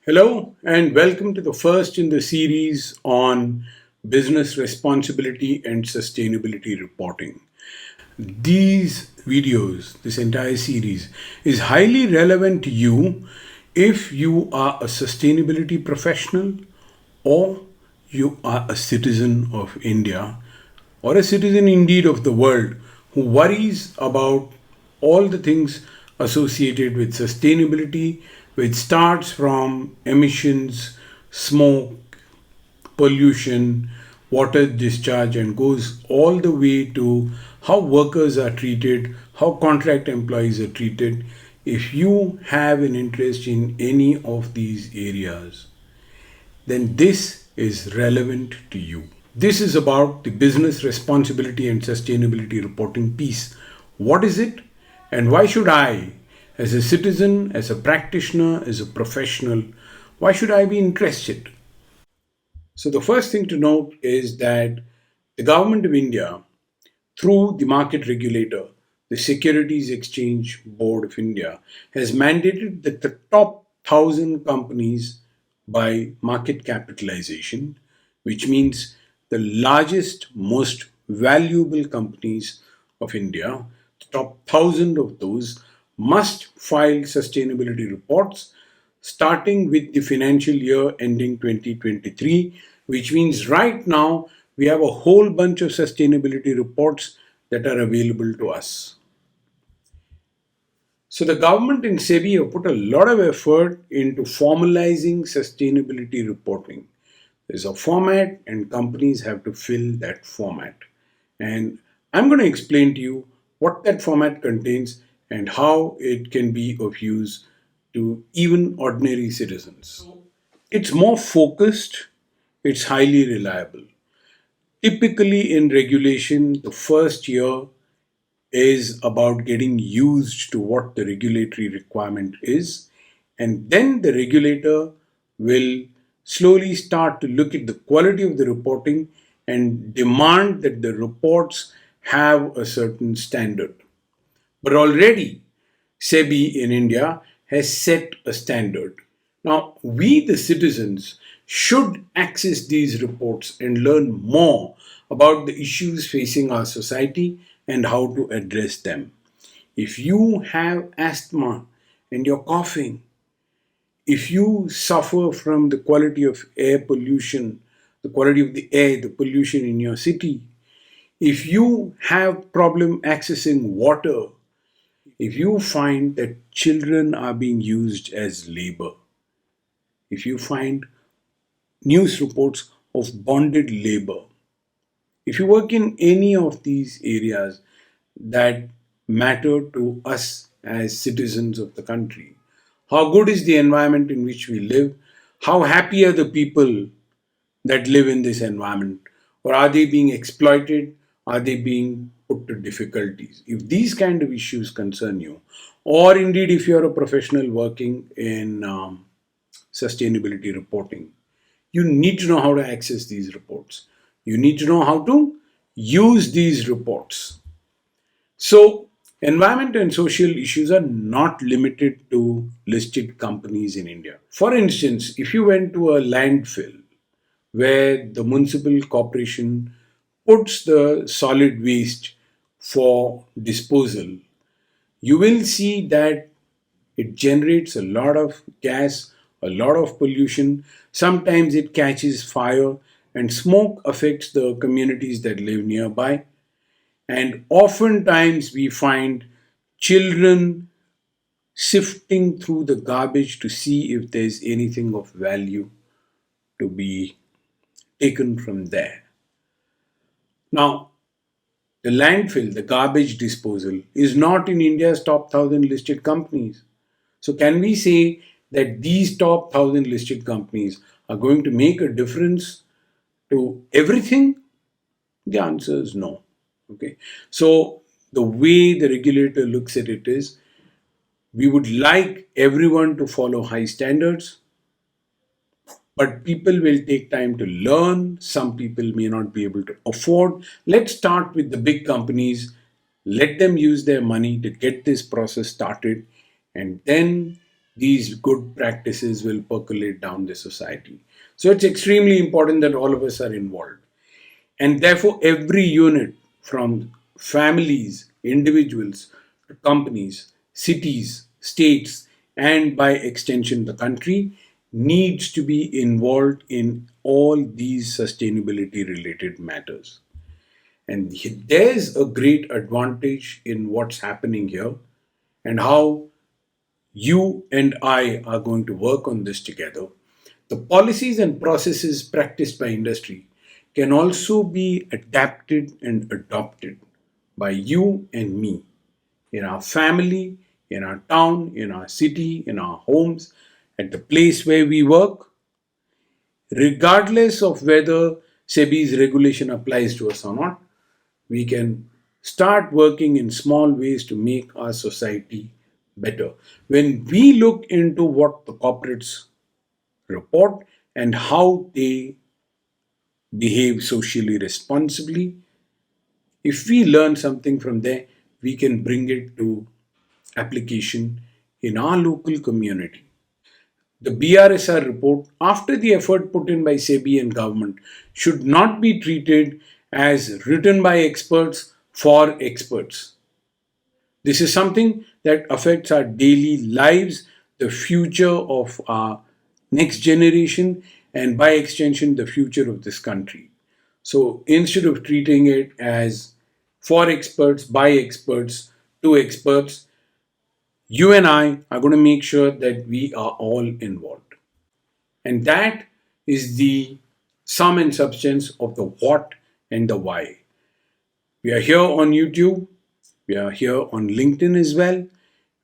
Hello, and welcome to the first in the series on business responsibility and sustainability reporting. These videos, this entire series, is highly relevant to you if you are a sustainability professional or you are a citizen of India or a citizen indeed of the world who worries about all the things associated with sustainability, which starts from emissions, smoke, pollution, water discharge, and goes all the way to how workers are treated, how contract employees are treated. If you have an interest in any of these areas, then this is relevant to you. This is about the business responsibility and sustainability reporting piece. What is it, and why should I, as a citizen, as a practitioner, as a professional, why should I be interested? So, the first thing to note is that the government of India, through the market regulator, the Securities Exchange Board of India, has mandated that the top 1,000 companies by market capitalization, which means the largest, most valuable companies of India, the top 1,000 of those must file sustainability reports starting with the financial year ending 2023, which means right now we have a whole bunch of sustainability reports that are available to us. So the government and SEBI have put a lot of effort into formalizing sustainability reporting. There's a format, and companies have to fill that format. And I'm going to explain to you what that format contains and how it can be of use to even ordinary citizens. It's more focused, it's highly reliable. Typically, in regulation, the first year is about getting used to what the regulatory requirement is, and then the regulator will slowly start to look at the quality of the reporting and demand that the reports have a certain standard. But already, SEBI in India has set a standard. Now, we, the citizens, should access these reports and learn more about the issues facing our society and how to address them. If you have asthma and you're coughing, if you suffer from the quality of air pollution, the quality of the air, the pollution in your city, if you have problem accessing water, if you find that children are being used as labor, if you find news reports of bonded labor, if you work in any of these areas that matter to us as citizens of the country, how good is the environment in which we live? How happy are the people that live in this environment? Or are they being exploited? Are they being put to difficulties? If these kind of issues concern you, or indeed if you're a professional working in sustainability reporting, you need to know how to access these reports. You need to know how to use these reports. So, environment and social issues are not limited to listed companies in India. For instance, if you went to a landfill where the municipal corporation puts the solid waste for disposal, you will see that it generates a lot of gas, a lot of pollution. Sometimes it catches fire, and smoke affects the communities that live nearby. And oftentimes we find children sifting through the garbage to see if there's anything of value to be taken from there. Now, the landfill, the garbage disposal, is not in India's top 1,000 listed companies. So, can we say that these top 1,000 listed companies are going to make a difference to everything? The answer is no. Okay. So, the way the regulator looks at it is we would like everyone to follow high standards, but people will take time to learn. Some people may not be able to afford. Let's start with the big companies. Let them use their money to get this process started, and then these good practices will percolate down the society. So it's extremely important that all of us are involved. And therefore, every unit from families, individuals, to companies, cities, states, and by extension, the country needs to be involved in all these sustainability related matters. And there's a great advantage in what's happening here and how you and I are going to work on this together. The policies and processes practiced by industry can also be adapted and adopted by you and me in our family, in our town, in our city, in our homes, at the place where we work, regardless of whether SEBI's regulation applies to us or not. We can start working in small ways to make our society better. When we look into what the corporates report and how they behave socially responsibly, if we learn something from there, we can bring it to application in our local community. The BRSR report, after the effort put in by SEBI and government, should not be treated as written by experts for experts. This is something that affects our daily lives, the future of our next generation, and by extension, the future of this country. So instead of treating it as for experts, by experts, to experts, you and I are going to make sure that we are all involved. And that is the sum and substance of the what and the why. We are here on YouTube. We are here on LinkedIn as well.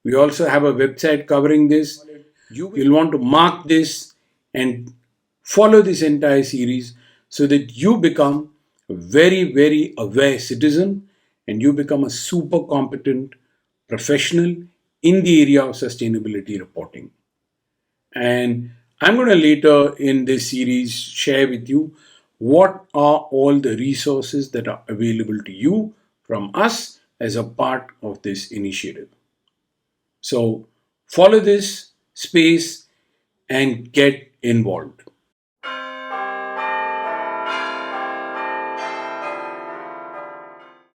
We also have a website covering this. You'll want to mark this and follow this entire series so that you become a very, very aware citizen and you become a super competent professional in the area of sustainability reporting. And I'm going to later in this series share with you what are all the resources that are available to you from us as a part of this initiative. So follow this space and get involved.